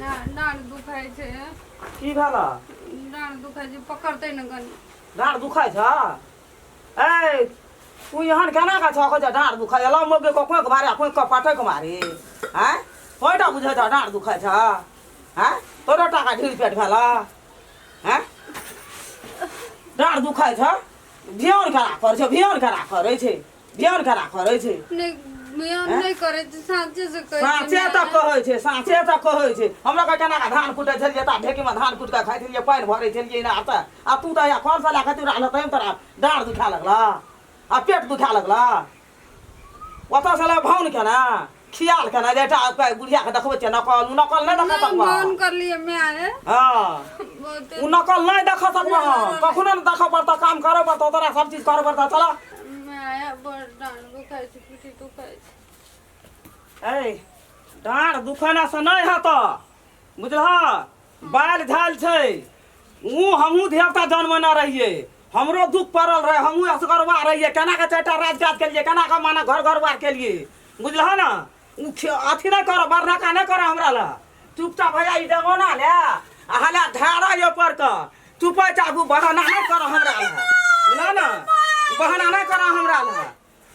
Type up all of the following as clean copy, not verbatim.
डाँड दुखाइ छै की भेला डाँड दुखाइ छै पकड़तै न कनि डाँड दुखाइ छ ए तू यहाँ केना का छ खोज डाँड दुखाइ एला मगे को कोइ मारे कोइ कपाटे को मारे हैं कोइटा बुझे छ डाँड दुखाइ छ हैं तोरा टाका ढिल पेट भेला हैं डाँड दुखाइ छ ध्यान करा कर छ ध्यान करा करे छै ध्यान करा करे छै नहि बिहान नहि करै छै साँचे से कहै साँचे तक कहै छै साँचे तक कहै छै हमरा का केना का धान कुटै छलिए ता ढेकी में धान कुट के खाइ छलिए पानि भरै छलिए ना आ तू त या कोन साला खातिर रहल तैं तोरा डाँड दुखा लगला आ पेट दुखा लगला ओतऽ साला भाउन के ना खियाल के ना बेटा बुढ़िया के देखबै छै नकल नकल नहि देख सकबा फोन कर लिए मैं आए हां उ नकल नहीं देख सकबा कखनो न देख पड़ता काम करे पड़ता तोरा सब चीज करे पड़ता चला मैं आया बड़ डाँड दुखाइ छै पीठी दुखाइ छै ए डाँड दुखाना से नहीं हत बुझलहा बाल झाल छै ऊ हमहू देवता जन्म न रहिए हमरो दुख पड़ल रहे हमहू असगरवा रहिए केना के चारटा राजकाज के लिए केना के माना घर घर बार के लिए बुझलहा ना ऊ अथी नहीं कर बरनका नहीं कर हमरा ला चुपचाप भैया ई देगो ना ले आ हला धारा यो पर का चुपे चाबू बहाना नहीं कर हमरा ला बुझला ना बहाना नहीं कर हमरा ला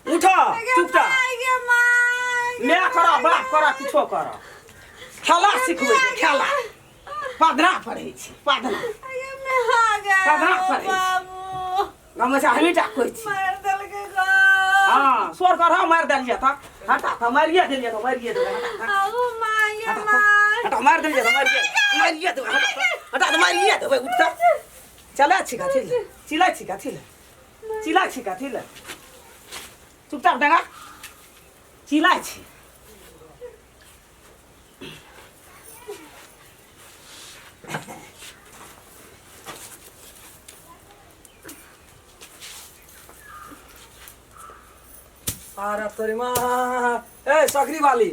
उठो चुपचाप मैं करा बाप करा किछो करा खेला सिखबै खेला पादना पढ़ै छी पादना पादना पढ़ै छी हम से हमी टा कोइ छी मार देलकै ग हां सोर कर हम मार देलिए त हटा त मारिए देलिए त मारिए दे आगो माय माय हटा मार देलिए त मारिए दे हटा त मारिए दे उठ त चला छी का चिल्ला छी का चिल्ला छी का चिल्ला चुपचाप देगा चिल्ला छी अरे तोरी माँ ए सकरी वाली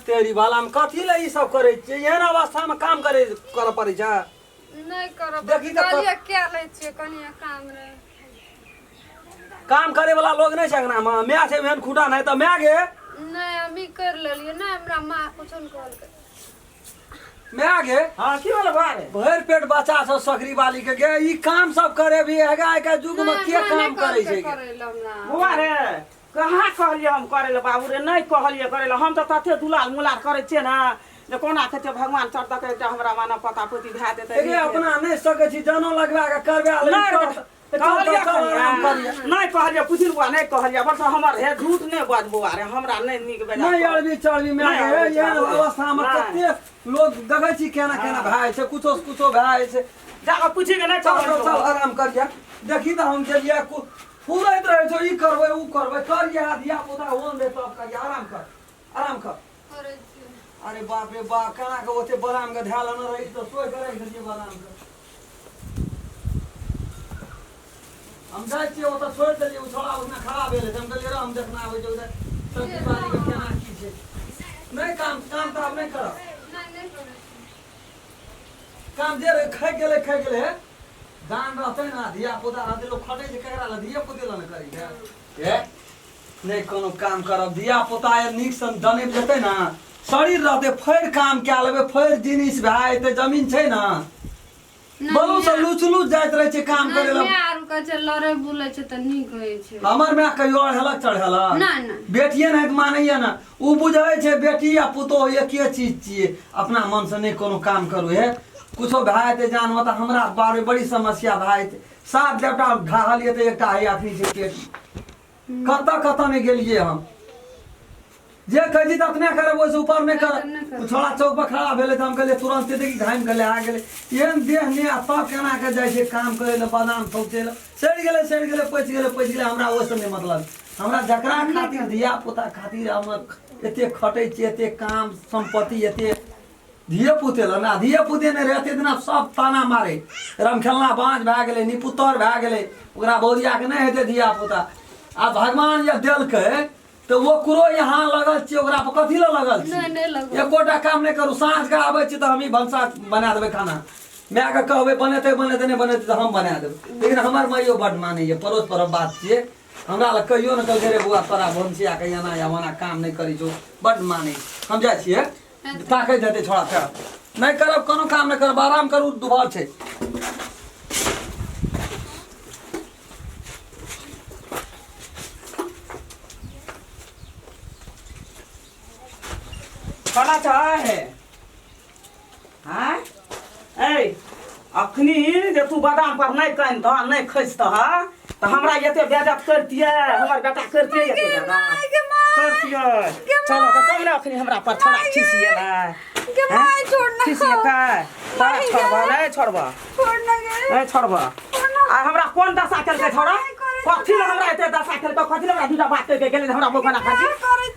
तेरी वाला में कथी ले ई सब करे छै एहन अवस्था में काम करे कर पड़े छै नहीं करब देखी त कहलिए क्या लै छियै कनिया काम रे काम करे वाला लोग नहीं छै अंगना में मैं छै एहन खुटा नहीं तो मैं गे नहीं अभी कर लेलिए ना हमरा माँ कुछ न कहलकै मैं गे हां की वाला बारे भर पेट बच्चा सब सकरी वाली के गे ई काम सब करे भी हैगा के युग में के काम करे छै बुआ रे कहाँ कहलिए हम करे ले बाबू रे नहीं कहलिए करे ले हम तो तथे दुलाल मुलार करे छिए ना जे कोना कहते भगवान चढ़ तक एकटा हमरा माना पता पोती भा देते गे अपना नहीं सके छी जनो लगवा के करबे नहीं कहलिए पुछिल बुआ नहीं कहलिए बस हमर हे झूठ नहीं बाज बुआ रे हमरा नहीं निक बेजा नहीं अड़बी चढ़बी में ये अवस्था में कते लोग देखै छी केना केना भाई छै कुछो भाई छै जाके पूछी के नहीं चल आराम कर जा देखी त हम गेलिए फूलैत रहे छो ई करबै ऊ करबै करिया दिया पुता होन दे तब कर आराम कर करे छियै अरे बाप रे बाप केना के ओते बदाम के ध्यान न रही तो सोई करे के बदाम के हम जाय छी ओत छोड़ देलिए उ छोड़ा उसना खराब भेले हम कहलिए हम देखना आबै छै उधर सब्जी बाड़ी के केना की छै नहीं काम तो आप नहीं करब नहीं करे काम जे खाइ गेले दान रहते ना धिया पुता रहते लोग खटे जे ककरा ल धिया पुते ल न करी के नहीं कोनो काम करब धिया पुता नीक सन दने जेते ना शरीर रहते फेर काम क्या लेबे फेर जिनिस भाई ते जमीन छै ना बोलू से लुचलुच जाइत रहे छै काम करे ल मैं आरु का चल लरे बुले छै त नी कहै छै हमर में कहियो हलक चढ़ला नहीं बेटिए नहीं मानैया ना उ बुझै छै बेटी या पुतो एके चीज छिए अपना मन से नहीं कोनो काम करू है कुछो भाई ते जान मत हमरा बारे बड़ी समस्या भाई सात देवता ढाहलिए तो एकटा है आखरी से पेट कत नहीं गेलिए हम जे कही त अपने करे वो ऊपर में कर छोड़ा चौक पर खड़ा भेले त हम कहले तुरंत देखी घाम के ले आ गेले एहन देह ने तब केना के जाय छै काम करे ले बादाम ठोके ले सड़ गेले पच गेले हमरा ओसे नहीं मतलब हमरा जकरा खातिर धिया पुता खातिर हम एते खटै छी एते काम संपत्ति एते धिये पुते ल ना धिये पुते ने रहते दिना सब ताना मारे रमखेलना बाँझ भए गेले निपुतर भए गेले ओकरा बोरिया के नहीं हेते धिया पुता आ भगवान जे देलकै तो वो कुरो यहाँ लगल छी ओकरा पर कथी ल लगल छी नहीं लगल एकोटा काम नहीं करू साँझ के आबै छी त हम ही भंसा बना देबै खाना मैं के कहबै बनेते नहीं बनेते त हम बना देबै लेकिन हमर माइयो बड मानै ये परोस पर बात छिए हमरा ल कहियो न कहै रे बुआ तोरा भंसिया के एना या वना काम नहीं करी जो बड मानै हम जाइ छिए ताकै देते छोड़ा फेर नहीं करब कोनो काम नहीं करब आराम करू दुबर छै खाना चाहे हाँ ए अखनी जे तू बादाम पर नहीं कान तो नहीं खसत हा तो हमरा एते बेइज्जत करतिए हमर बेटा करतिए एते ज्यादा करतिए चलो तो कब ना अखनी हमरा पर थोड़ा खिसिए ना के माय छोड़ना खिसिए का तारा छोड़बा नहीं छोड़बा छोड़ना के नहीं छोड़बा आ हमरा कोन दशा केल के छोड़ा कथि ले हमरा एते दशा केल के कथि ले हमरा दूटा बात के गेले हमरा बोकना खाजी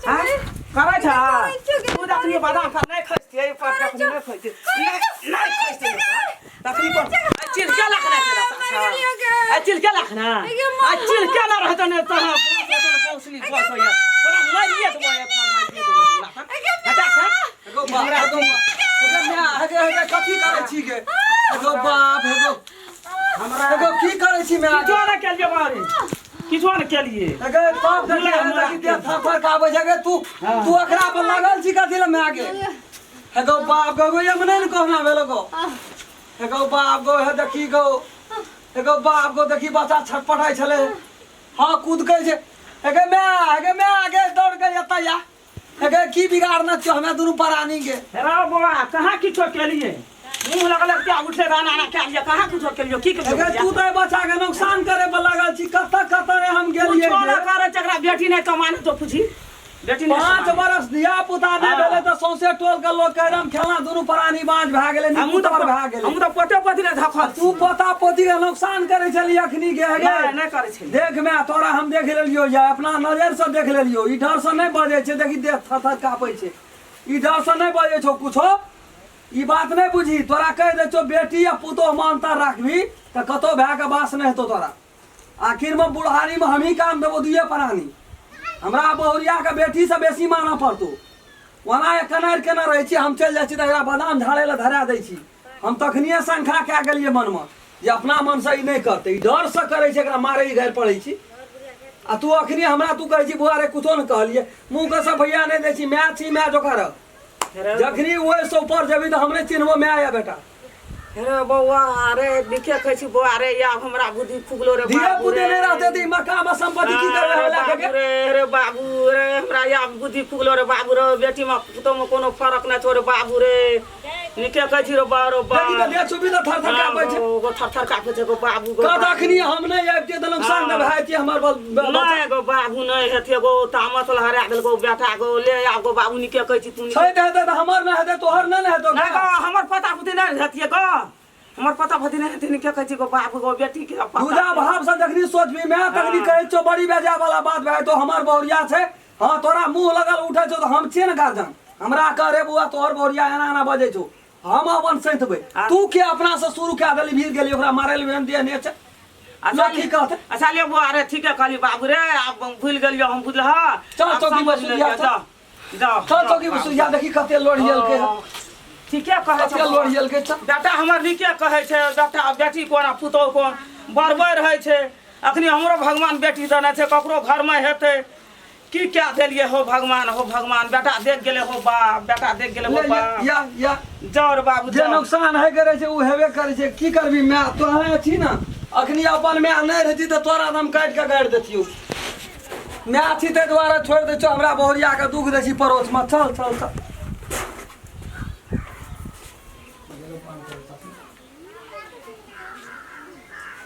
हां करे छ तू अखनी बादाम पर नहीं खसतिए पर अखनी नहीं खसतिए नहीं खसतिए तखनी पर चिल के लखना तेरा चिल के लखना चिल के ना रहत ने तो पौसली फस हो या तोरा मारिए तो ये फरमाइए तो हटा हेगो बाप हेगो मैं कथि करे छी गे हेगो बाप हेगो हमरा हेगो की करे छी मैं किछो ना के लिए मारे किछो ना के लिए हेगो बाप देखि दे थर का आबै जगे तू अखरा पर लागल छी कथि ले मैं आगे हेगो बाप गो ये मने न कहना भेलो गो हेगो बाप गो हे देखी गो हेगो बाप गो देखी बच्चा छटपटाई छले हां कूद के जे हेगे मैं आगे दौड़ के जता या हेगे की बिगाड़ना छ हमें दोनों परानी के हेरा बाबा कहां किछो के लिए मुंह लगल क्या उठे गाना ना के लिए कहां किछो के लिए की हेगे तू तो बच्चा के नुकसान करे पर लागल छी कत हम गेलिए छोड़ा करे चकरा बेटी नहीं तो माने तो पूछी बेटी ने 5 बरस दिया पुता दे भेले त सौसे टोल के लोग कहरम खेला दोनों परानी बांझ भा गेले हमू तो भा गेले हम तो पोते पोती ने धखल तू पोता पोती के नुकसान करे छली अखनी के हेगे नहीं करे छै देख मैं तोरा हम देख लेलियो या अपना नजर से देख लेलियो ई डर से नहीं बजे छे देखी देख थर कापै छे ई डर से नहीं बजे छो कुछो ई बात नहीं बुझी तोरा कह दे छो बेटी या पुतो मानता राखबी त कतो भा के बास नहीं हेतो तोरा आखिर में बुढ़ारी में हम ही काम देबो दुए परानी हमरा बहुरिया के बेटी से बेसी माना पड़तो वना एक कनार केना रहे छी हम चल जाय छी त एकरा बादाम झाड़े ले धरा दै छी हम तखनिए संख्या के गेलिए मन में जे अपना मन से ई नहीं करते ई डर से करे छै एकरा मारे ई घर पड़े छी आ तू अखनी हमरा तू कहे छी बुआ रे कुछो न कहलिए मुंह के सब भैया नहीं दे छी मैं छी मैं जोकर जखनी ओए से ऊपर जेबी त हमरे चिन्हबो मैं या बेटा अरे बौआ अरे देखे कहै छी बौआ रे या हमरा बुद्धि फुगलो रे दिया पुते नहीं रहते ती मकाम संपत्ति की करबे होला के रे बाबू रे हमरा या बुद्धि फुगलो रे बाबू रे बेटी में पुतो में कोनो फर्क ना छोरे बाबू रे निके कहै छी रे बारो बा देखी त ले छुबी त थर थर कापै छै गो थर थर कापै छै गो बाबू गो का तखनी हम नहीं आबि के त नुकसान दे भाई छी हमर नहीं गो बाबू नहीं हेते गो तामस लहरा देल गो बेटा गो ले आ गो बाबू निके कहै छी तू छै दे दे त हमर नहीं हेते तोहर नहीं हेतो नहीं गो हमर पता पुती नहीं हेतिए गो हमर पता भती नहीं हेते निके कहै छी गो बाबू गो बेटी के दूजा भाव से देखनी सोचबी मैं तखनी कहै छो बड़ी बेजा वाला बात भाई तो हमर बहुरिया छै हां तोरा मुंह लगल उठै छो त हम छिए न गार्जन हमरा करे बुआ तोहर बहुरिया एना एना बजै छो हम अपन सैतबै तू के अपना से शुरू के देली भीड़ गेली ओकरा मारे ले दिए ने छै अच्छा की कहत अच्छा ले बुआ रे ठीक है कहली बाबू रे अब भूल गेलियो हम बुझलहा चल चौकी पर सुइया जाओ चल चौकी पर सुइया देखी कते लोड़ियल के ठीक है कहै कते लोड़ियल के बेटा हमर निके कहै छै बेटा बेटी कोना पुतो कोन बरबर रहै छै अखनी हमरो भगवान बेटी देने छै ककरो घर में हेतै की क्या देलिए हो भगवान बेटा देख गेले हो बाप बेटा देख गेले हो बाप या जौर बाबू जे नुकसान है करे छै उ हेबे करे छै की करबी मैं तोरा छी ना अखनी अपन मैं नहीं रहती तो तोरा हम काट के गाड़ देतियो मैं छी ते द्वारा छोड़ दे छो हमरा बहुरिया के दुख दे छी परोस में चल